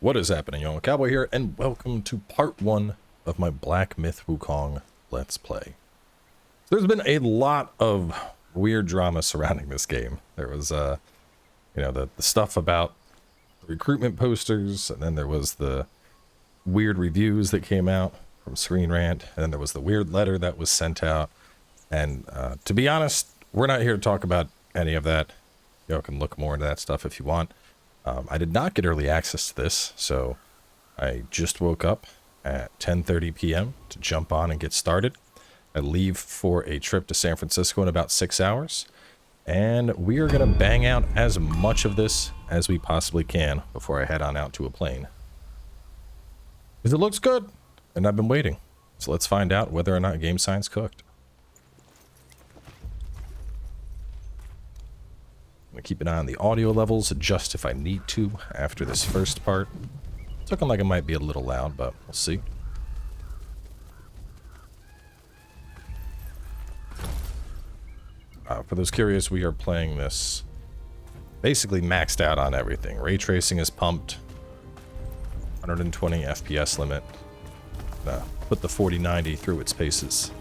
What is happening, y'all? Cowboy here, and welcome to part 1 of my Black Myth Wukong Let's Play. There's been a lot of weird drama surrounding this game. There was, the stuff about the recruitment posters, and then there was the weird reviews that came out from Screen Rant, and then there was the weird letter that was sent out. And to be honest, we're not here to talk about any of that. Y'all can look more into that stuff if you want. I did not get early access to this, so I just woke up at 10:30 p.m. to jump on and get started. I leave for a trip to San Francisco in about 6 hours, and we are going to bang out as much of this as we possibly can before I head on out to a plane. Because it looks good, and I've been waiting. So let's find out whether or not Game Science cooked. I'm gonna keep an eye on the audio levels, adjust if I need to after this first part. It's looking like it might be a little loud, but we'll see. For those curious, we are playing this basically maxed out on everything. Ray tracing is pumped. 120 FPS limit. Put the 4090 through its paces.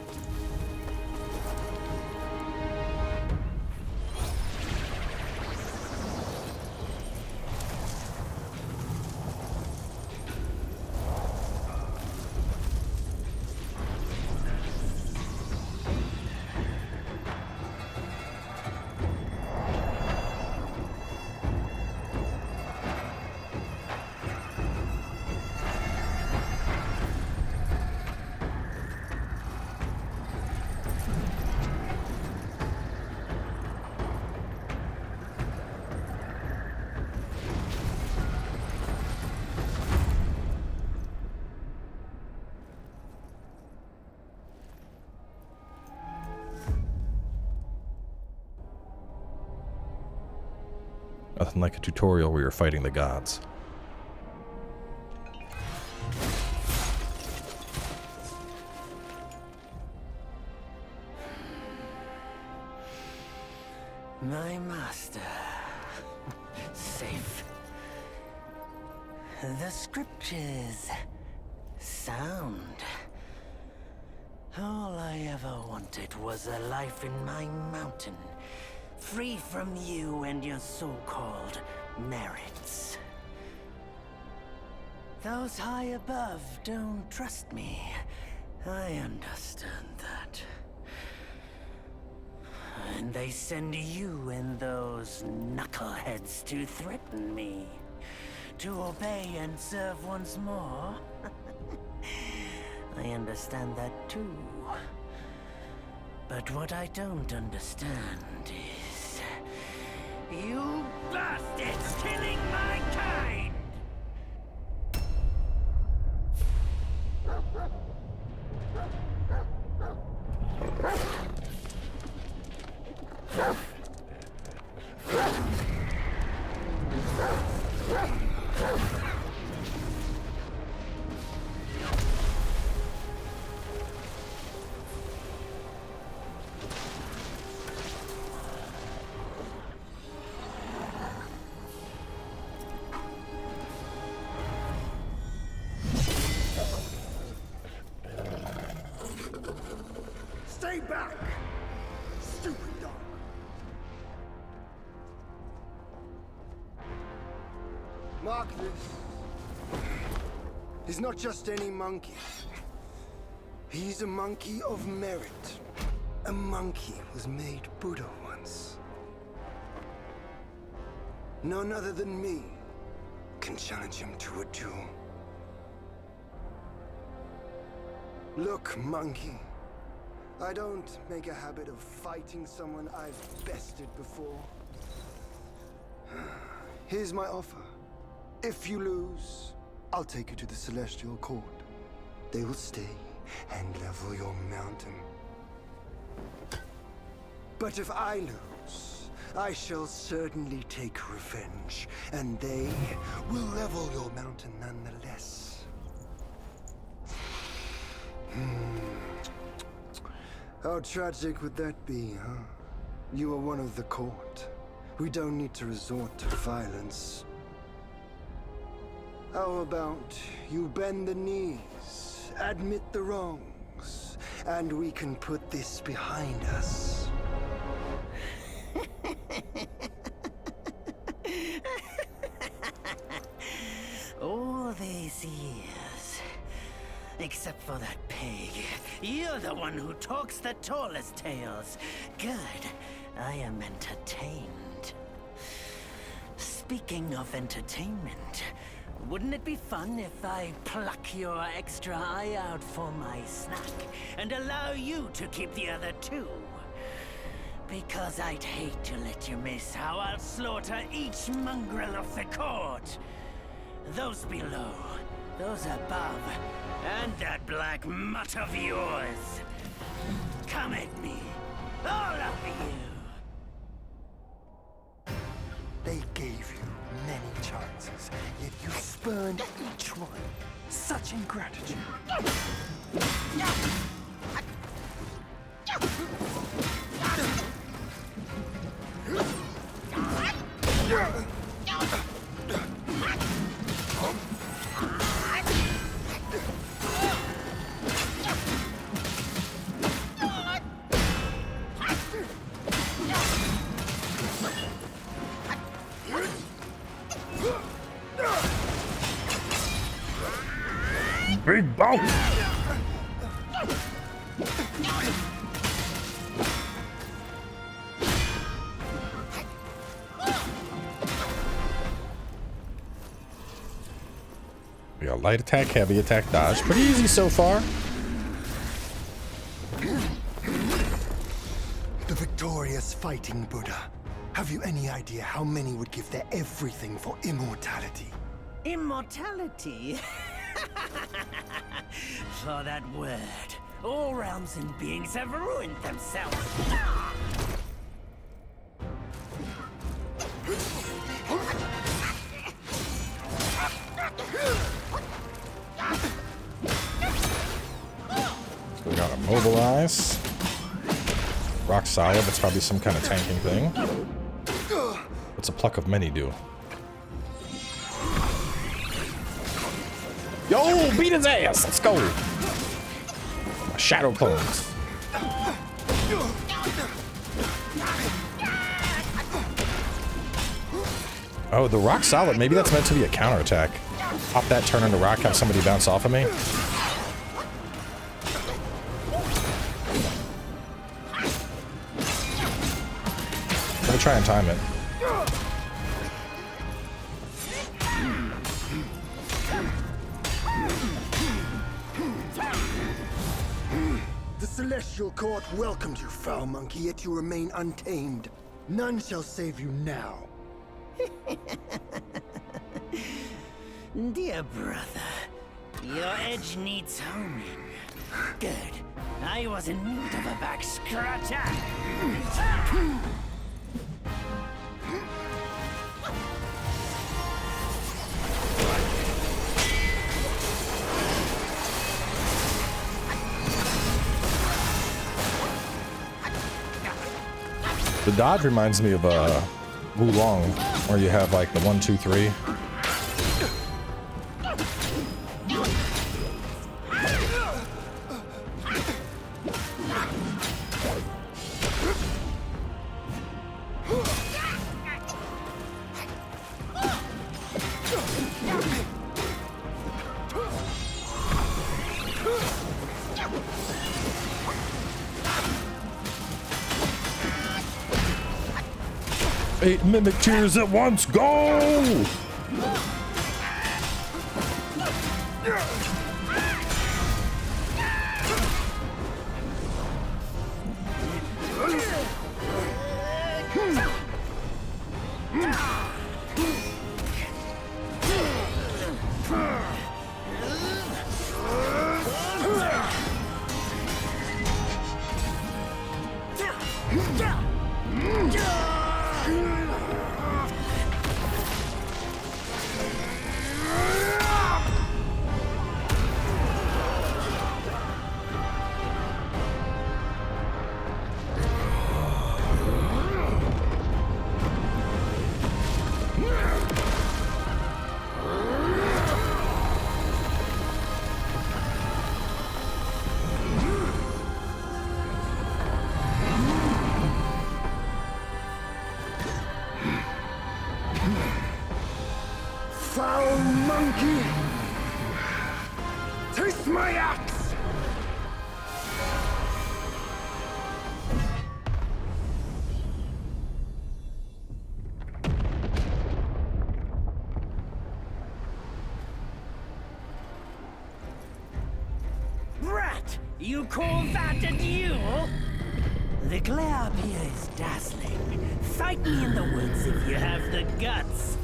Nothing like a tutorial where you're fighting the gods. My master. Safe. The scriptures. Sound. All I ever wanted was a life in my mountain. Free from you and your so-called merits. Those high above don't trust me. I understand that. And they send you and those knuckleheads to threaten me. To obey and serve once more. I understand that too. But what I don't understand is... you bastards killing my kind! Stay back! Stupid dog! Mark this. He's not just any monkey. He's a monkey of merit. A monkey was made Buddha once. None other than me can challenge him to a duel. Look, monkey. I don't make a habit of fighting someone I've bested before. Here's my offer. If you lose, I'll take you to the Celestial Court. They will stay and level your mountain. But if I lose, I shall certainly take revenge, and they will level your mountain nonetheless. How tragic would that be, huh? You are one of the court. We don't need to resort to violence. How about you bend the knees, admit the wrongs, and we can put this behind us? All these years, except for that pig, you're the one who talks the tallest tales. Good, I am entertained. Speaking of entertainment, wouldn't it be fun if I pluck your extra eye out for my snack and allow you to keep the other two? Because I'd hate to let you miss how I'll slaughter each mongrel of the court. Those below, those above, and that black mutt of yours. Come at me, all of you. They gave you many chances, yet you spurned each one. Such ingratitude. Big bounce. We got light attack, heavy attack, dodge. Pretty easy so far. The victorious fighting Buddha. Have you any idea how many would give their everything for immortality? Immortality? For that word, all realms and beings have ruined themselves. So we got immobilize. Rock solid, that's probably some kind of tanking thing. What's a pluck of many do? Yo, beat his ass! Let's go! My shadow clones. Oh, the rock solid. Maybe that's meant to be a counterattack. Pop that, turn into rock, have somebody bounce off of me. Let me try and time it. The Celestial Court welcomed you, foul monkey, yet you remain untamed. None shall save you now. Dear brother, your edge needs homing. Good. I was in need of a back scratcher. The dodge reminds me of Wukong, where you have like the 1, 2, 3. Eight mimic tears at once, go! foul monkey! Taste my axe! Rat! You call that a duel? The glare up here is dazzling. Fight me in the woods if you have the guts.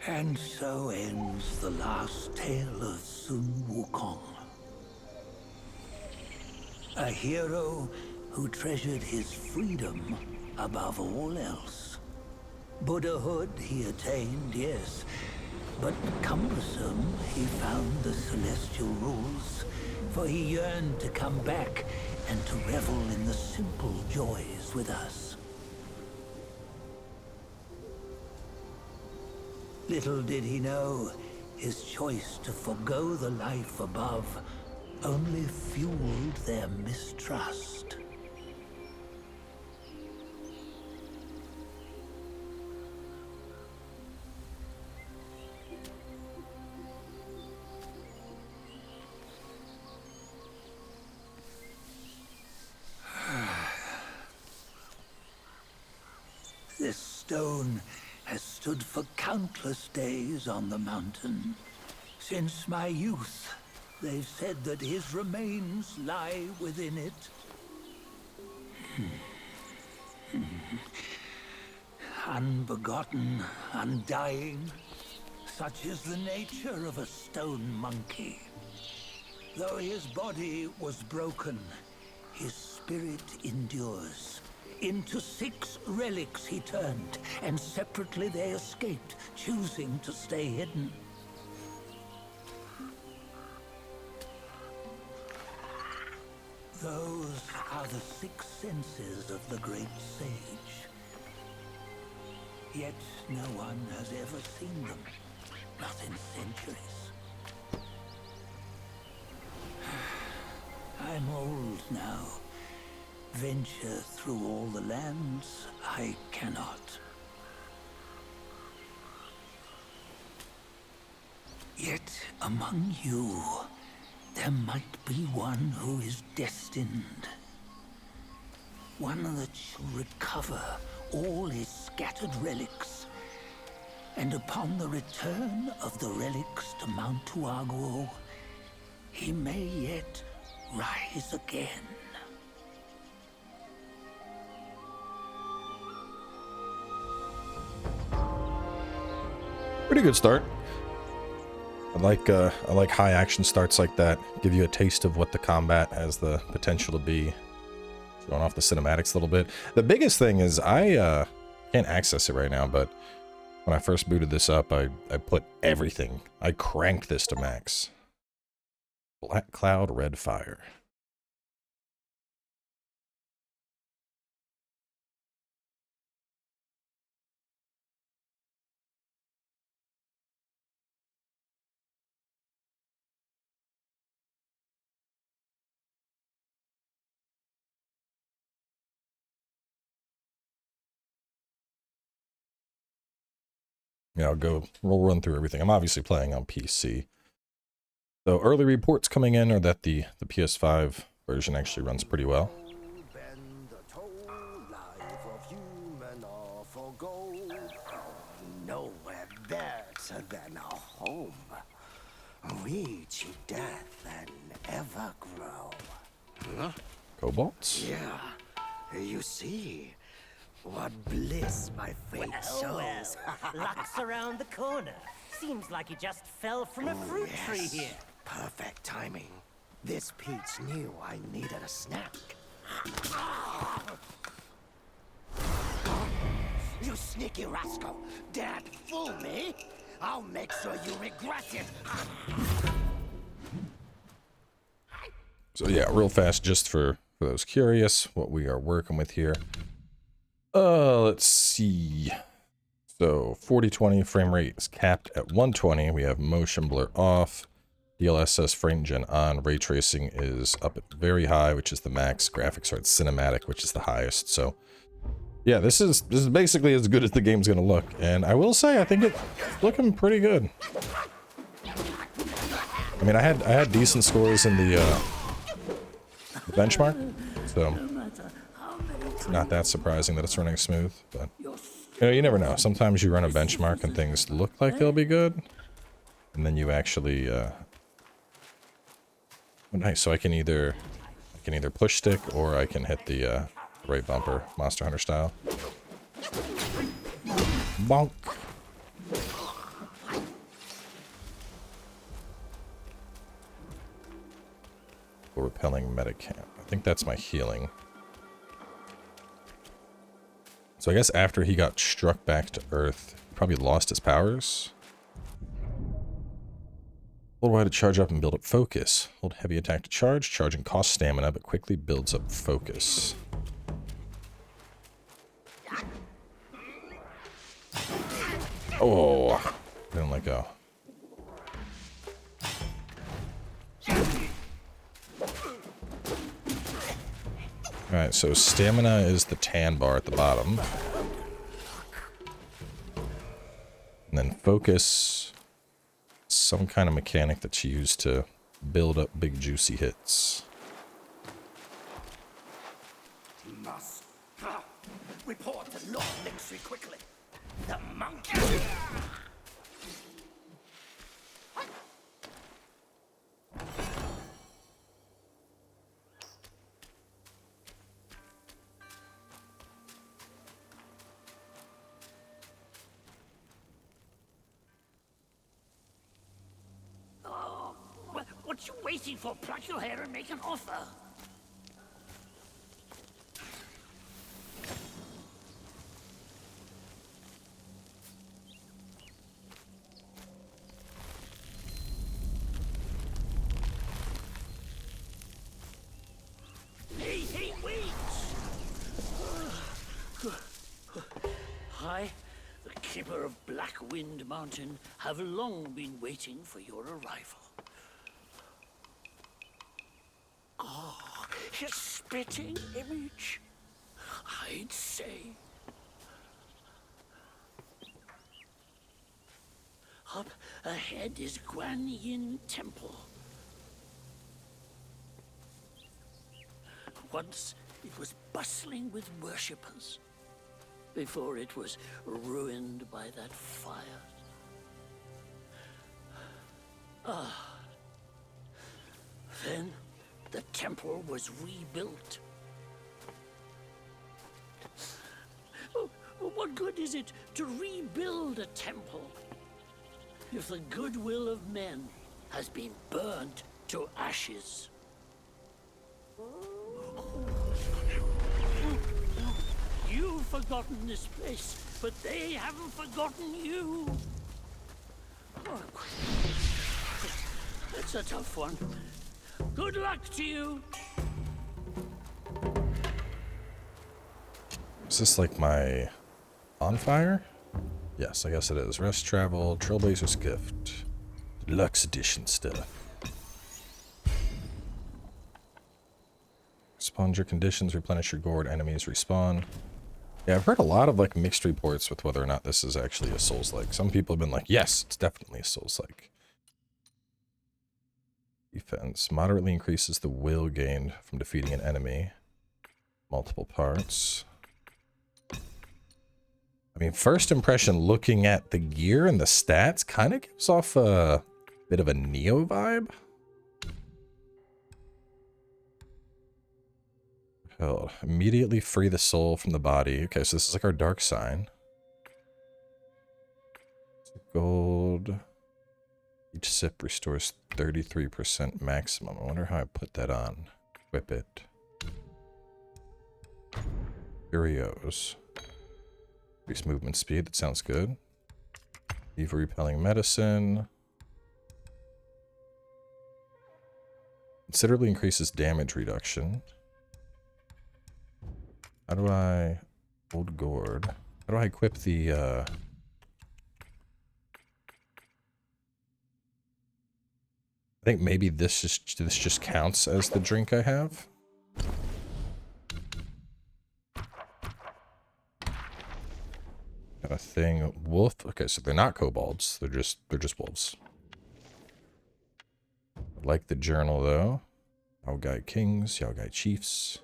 And so ends the last tale of Sun Wukong. A hero who treasured his freedom above all else. Buddhahood he attained, yes, but cumbersome he found the celestial rules, for he yearned to come back and to revel in the simple joys with us. Little did he know, his choice to forgo the life above only fueled their mistrust. This stone has stood for countless days on the mountain. Since my youth, they've said that his remains lie within it. Unbegotten, undying, such is the nature of a stone monkey. Though his body was broken, his spirit endures. Into 6 relics he turned, and separately they escaped, choosing to stay hidden. Those are the 6 senses of the great sage. Yet no one has ever seen them, not in centuries. I'm old now. Venture through all the lands I cannot. Yet among you, there might be one who is destined. One that shall recover all his scattered relics. And upon the return of the relics to Mount Tuaguo, he may yet rise again. Pretty good start. I like high action starts like that. Give you a taste of what the combat has the potential to be. Going off the cinematics a little bit. The biggest thing is I can't access it right now, but when I first booted this up, I put everything. I cranked this to max. Black Cloud, Red Fire. Yeah, we'll run through everything. I'm obviously playing on PC. So early reports coming in are that the PS5 version actually runs pretty well. Nowhere better than a home. We cheat death and ever grow. Kobolds? Yeah, you see, what bliss my fate shows. Luck's around the corner. Seems like you just fell from a fruit tree here. Perfect timing. This peach knew I needed a snack. You sneaky rascal! Dare to fool me? I'll make sure you regret it. So yeah, real fast, just for those curious, what we are working with here. Let's see. So 4020 frame rate is capped at 120. We have motion blur off. DLSS frame gen on. Ray tracing is up at very high, which is the max. Graphics are at cinematic, which is the highest. So yeah, this is basically as good as the game's gonna look. And I will say, I think it's looking pretty good. I mean, I had decent scores in the benchmark, so it's not that surprising that it's running smooth. But you know, you never know. Sometimes you run a benchmark and things look like they'll be good, and then you actually. Oh, nice. So I can either push stick or I can hit the right bumper, Monster Hunter style. Bonk. Repelling Metacamp. I think that's my healing. So I guess after he got struck back to Earth, he probably lost his powers. Hold Y to charge up and build up focus. Hold heavy attack to charge. Charging costs stamina, but quickly builds up focus. Oh, didn't let go. Alright, so stamina is the tan bar at the bottom. And then focus, some kind of mechanic that's used to build up big juicy hits. Must report to Lord Lynxry quickly. The monkey! What you waiting for? Pluck your hair and make an offer. Hey, wait! I, the keeper of Blackwind Mountain, have long been waiting for your arrival. His spitting image, I'd say. Up ahead is Guan Yin Temple. Once it was bustling with worshippers, before it was ruined by that fire. Then the temple was rebuilt. What good is it to rebuild a temple if the goodwill of men has been burnt to ashes? You've forgotten this place, but they haven't forgotten you. It's a tough one. Good luck to you. Is this like my bonfire? Yes, I guess it is. Rest Travel, Trailblazer's Gift. Deluxe edition stuff. Respawn your conditions, replenish your gourd, enemies respawn. Yeah, I've heard a lot of like mixed reports with whether or not this is actually a Souls-like. Some people have been like, yes, it's definitely a Souls-like. Defense moderately increases the will gained from defeating an enemy. Multiple parts. I mean, first impression looking at the gear and the stats kind of gives off a bit of a Neo vibe. Oh, immediately free the soul from the body. Okay, so this is like our dark sign. Gold. Each sip restores 33% maximum. I wonder how I put that on. Equip it. Curios. Increase movement speed. That sounds good. Evil repelling medicine. Considerably increases damage reduction. How do I... Old gourd. How do I equip the, I think maybe this just counts as the drink I have. Got a thing. Wolf. Okay, so they're not kobolds. They're just wolves. I like the journal though. Yao Gai Kings, Yao Gai Chiefs.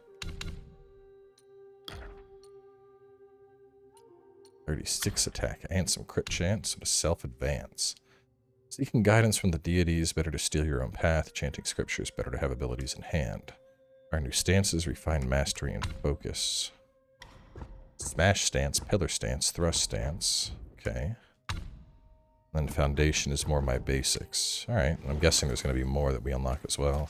36 attack and some crit chance and a self-advance. Seeking guidance from the deities, better to steal your own path. Chanting scriptures, better to have abilities in hand. Our new stances, refined mastery and focus. Smash stance, pillar stance, thrust stance. Okay. Then foundation is more my basics. Alright, I'm guessing there's going to be more that we unlock as well.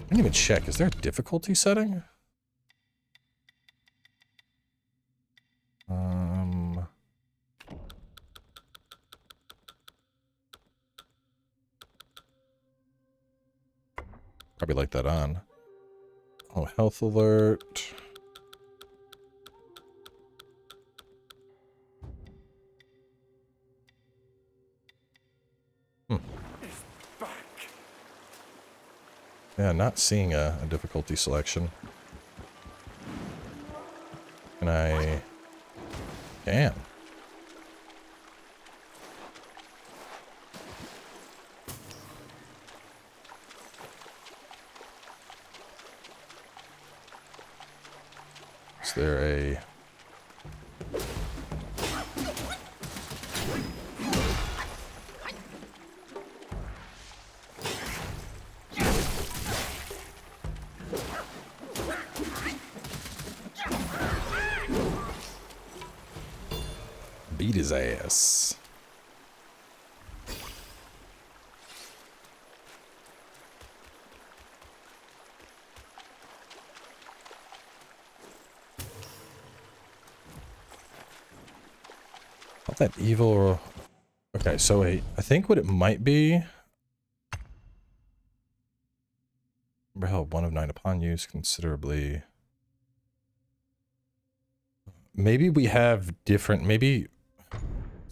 I didn't even check. Is there a difficulty setting? Probably like that on. Oh, health alert. Yeah, not seeing a difficulty selection. Can I... Can. Is there a... Beat his ass. Not that evil. Okay, so I think what it might be. Remember how 1 of 9 upon use considerably. Maybe we have different. Maybe.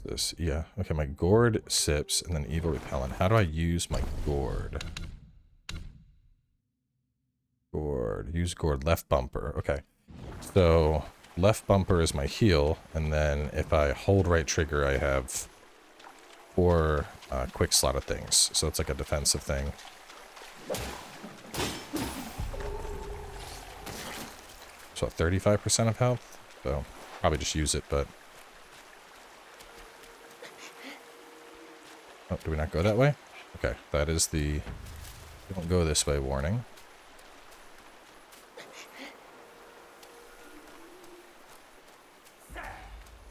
This, yeah. Okay, my gourd sips and then evil repellent. How do I use my gourd? Gourd. Use gourd. Left bumper. Okay. So left bumper is my heal, and then if I hold right trigger, I have 4 quick slotted things. So it's like a defensive thing. So 35% of health. So probably just use it, but. Oh, do we not go that way? Okay, that is the don't go this way warning.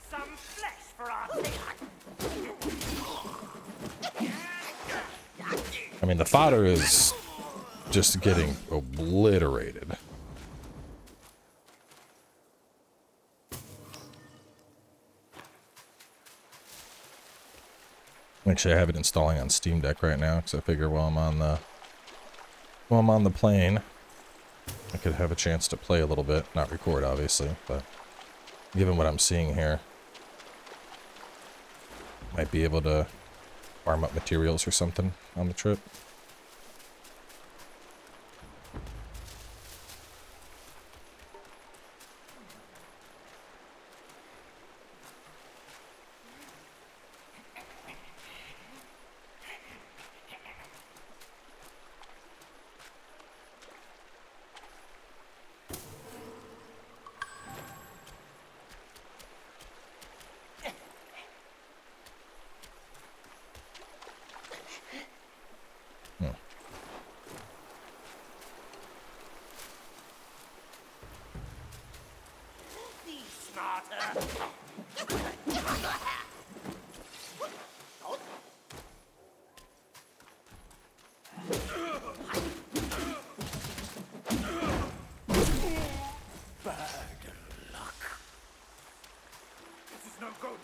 Some flesh for our I mean, the fodder is just getting obliterated. Actually, I have it installing on Steam Deck right now because I figure while I'm on the plane, I could have a chance to play a little bit, not record obviously, but given what I'm seeing here, might be able to farm up materials or something on the trip. Hmm. Be smarter. Bad luck. This is no good.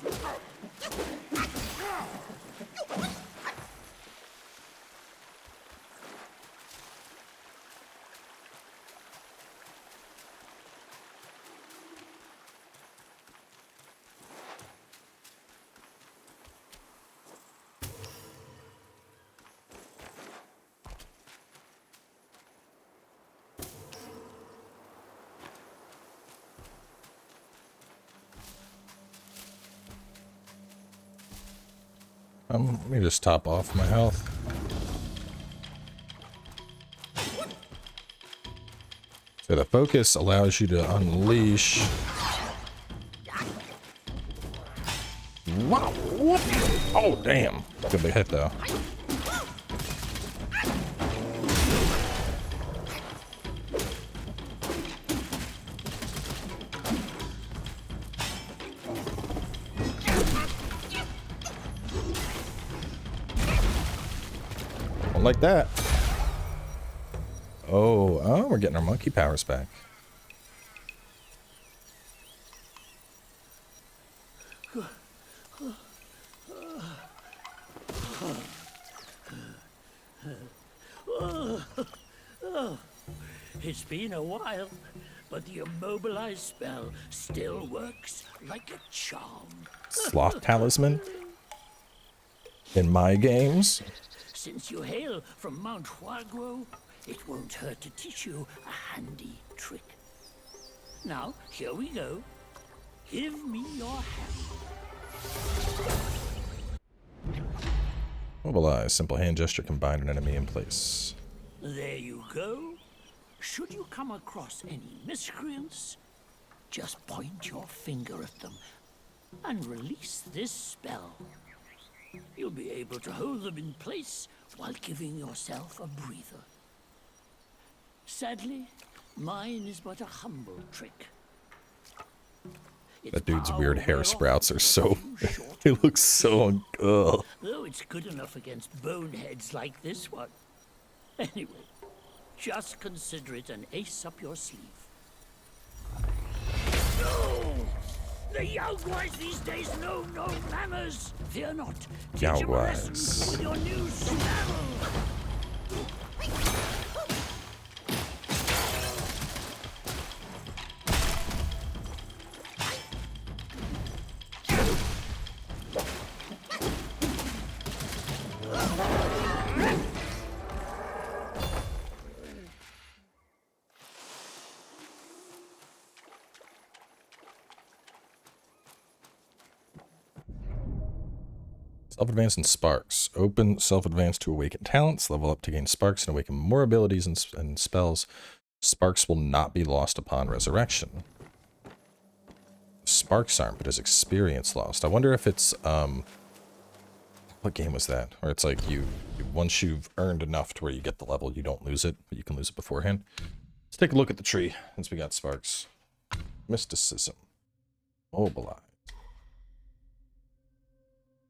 Let me just top off my health. So the focus allows you to unleash. Wow! Whoop. Oh damn! Good big hit though. Like that. Oh, we're getting our monkey powers back. It's been a while, but the immobilized spell still works like a charm. Sloth talisman? In my games? Since you hail from Mount Huagro, it won't hurt to teach you a handy trick. Now, here we go. Give me your hand. Mobilize. Simple hand gesture combine an enemy in place. There you go. Should you come across any miscreants, just point your finger at them and release this spell. You'll be able to hold them in place while giving yourself a breather. Sadly, mine is but a humble trick. That dude's weird hair sprouts are so... He looks so... Ugh. Though it's good enough against boneheads like this one. Anyway, just consider it an ace up your sleeve. No! The Yaoguais these days know no manners. Fear not. Teach them a lesson Yaoguais. with your new spell. Self-advance and sparks. Open self-advance to awaken talents. Level up to gain sparks and awaken more abilities and spells. Sparks will not be lost upon resurrection. Sparks aren't, but his experience lost. I wonder if it's, what game was that? Where it's like once you've earned enough to where you get the level, you don't lose it, but you can lose it beforehand. Let's take a look at the tree, since we got sparks. Mysticism. Mobilize.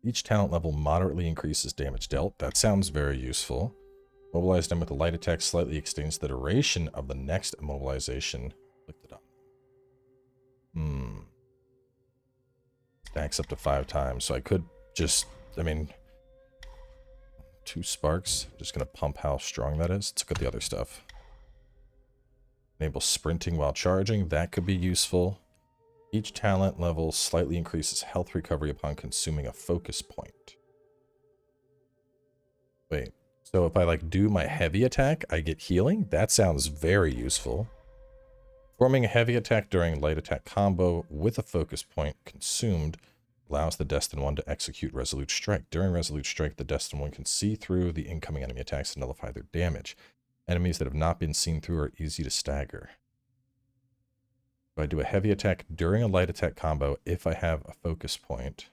Each talent level moderately increases damage dealt. That sounds very useful. Mobilize them with a light attack slightly extends the duration of the next immobilization. Looked it up. Stacks up to 5 times, so I could just, I mean, 2 sparks. I'm just gonna pump how strong that is. Let's look at the other stuff. Enable sprinting while charging. That could be useful. Each talent level slightly increases health recovery upon consuming a focus point. Wait, so if I like do my heavy attack, I get healing? That sounds very useful. Performing a heavy attack during light attack combo with a focus point consumed allows the Destined One to execute Resolute Strike. During Resolute Strike, the Destined One can see through the incoming enemy attacks and nullify their damage. Enemies that have not been seen through are easy to stagger. If I do a heavy attack during a light attack combo, if I have a focus point,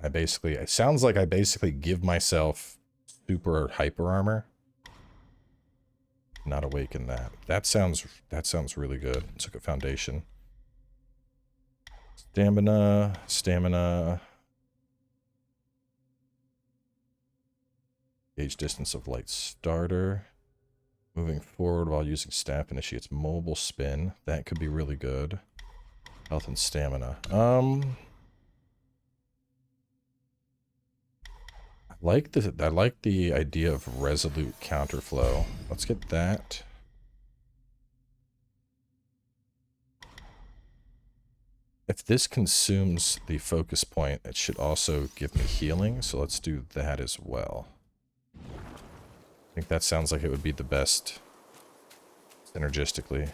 it sounds like I basically give myself super or hyper armor. Not awaken that. That sounds really good. Let's look at foundation. Stamina. Gauge distance of light starter. Moving forward while using staff initiates mobile spin. That could be really good. Health and stamina. I like the idea of resolute counterflow. Let's get that. If this consumes the focus point, it should also give me healing, so let's do that as well. I think that sounds like it would be the best synergistically.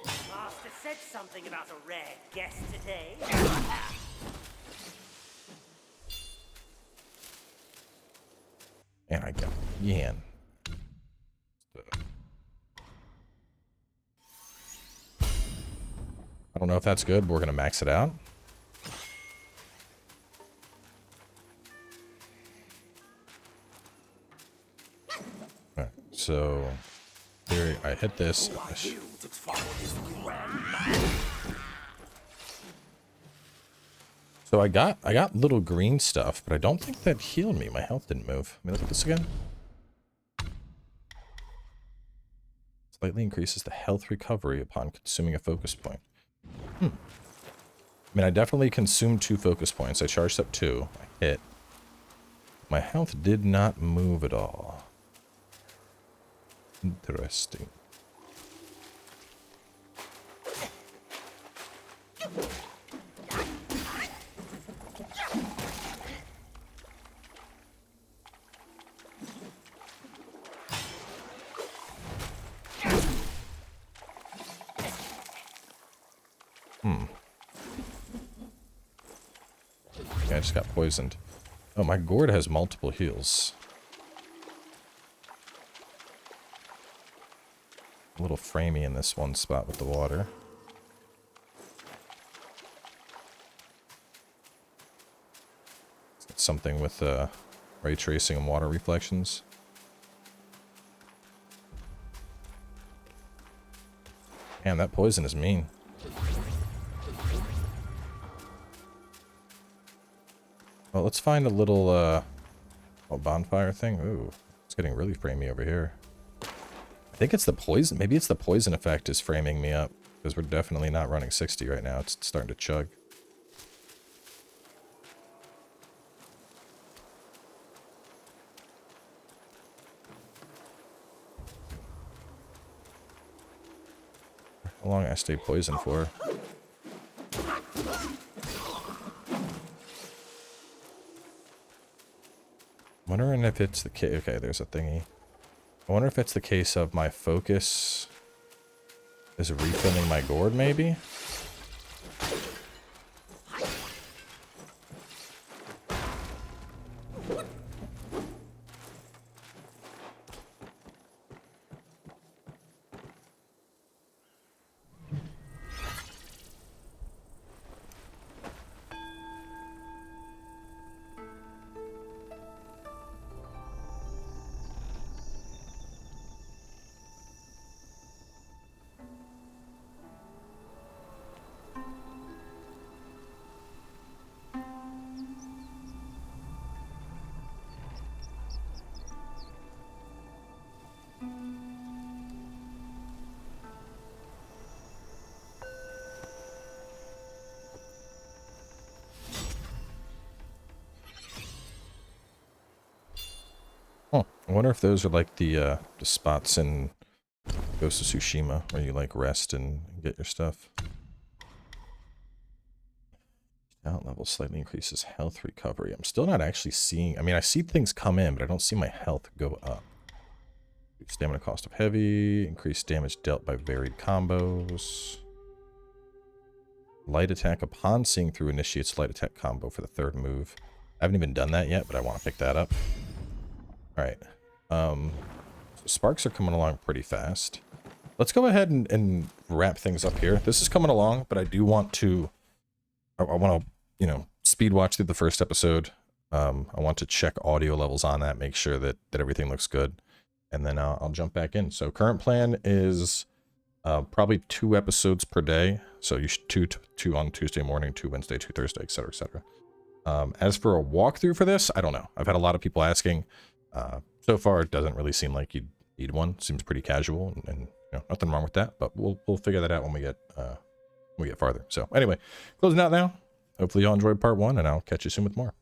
Master said something about a rare guest today. And I got Yan. I don't know if that's good, but we're going to max it out. Alright, so here I hit this. So I got little green stuff, but I don't think that healed me. My health didn't move. Let me look at this again. Slightly increases the health recovery upon consuming a focus point. I mean, I definitely consumed 2 focus points. I charged up 2. I hit. My health did not move at all. Interesting. I just got poisoned. Oh, my gourd has multiple heals. A little framey in this one spot with the water. Something with ray tracing and water reflections. Man, that poison is mean. Well, let's find a little bonfire thing. Ooh, it's getting really framey over here. I think it's the poison. Maybe it's the poison effect is framing me up, because we're definitely not running 60 right now. It's starting to chug. How long I stay poisoned for? Wondering if it's the case. Okay, there's a thingy. I wonder if it's the case of my focus is refilling my gourd, maybe? Huh. I wonder if those are like the spots in Ghost of Tsushima where you like rest and get your stuff. Talent level slightly increases health recovery. I'm still not actually seeing. I mean, I see things come in, but I don't see my health go up. Stamina cost of heavy, increased damage dealt by varied combos. Light attack upon seeing through initiates light attack combo for the 3rd move. I haven't even done that yet, but I want to pick that up. Alright. So sparks are coming along pretty fast. Let's go ahead and wrap things up here. This is coming along, but I do want to... I want to, you know, speed watch through the first episode. I want to check audio levels on that, make sure that everything looks good, and then I'll jump back in. So current plan is probably 2 episodes per day. So you should two on Tuesday morning, 2 Wednesday, 2 Thursday, etc., etc. As for a walkthrough for this, I don't know. I've had a lot of people asking. So far, it doesn't really seem like you need one. Seems pretty casual, and you know, nothing wrong with that. But we'll figure that out when we get farther. So anyway, closing out now. Hopefully y'all enjoyed part 1, and I'll catch you soon with more.